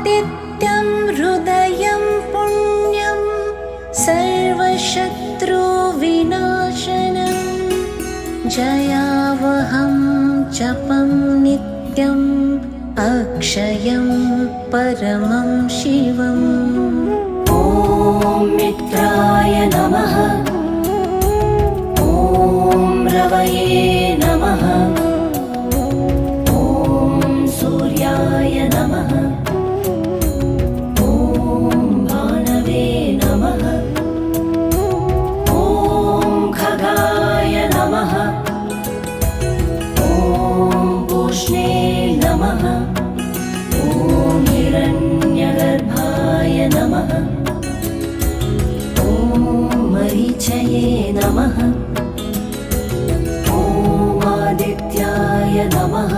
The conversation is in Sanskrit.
आदित्यं हृदयं पुण्यं सर्वशत्रुविनाशनं जयावहं जपं नित्यम् अक्षयं परमं शिवम्। ॐ मित्राय नमः। ॐ रवये नमः। ॐ सूर्याय नमः। ॐ भानवे नमः। ॐ खगाय नमः। ॐ पूष्णे नमः। ॐ हिरण्यगर्भाय नमः। ॐ मरीचये नमः। ॐ आदित्याय नमः।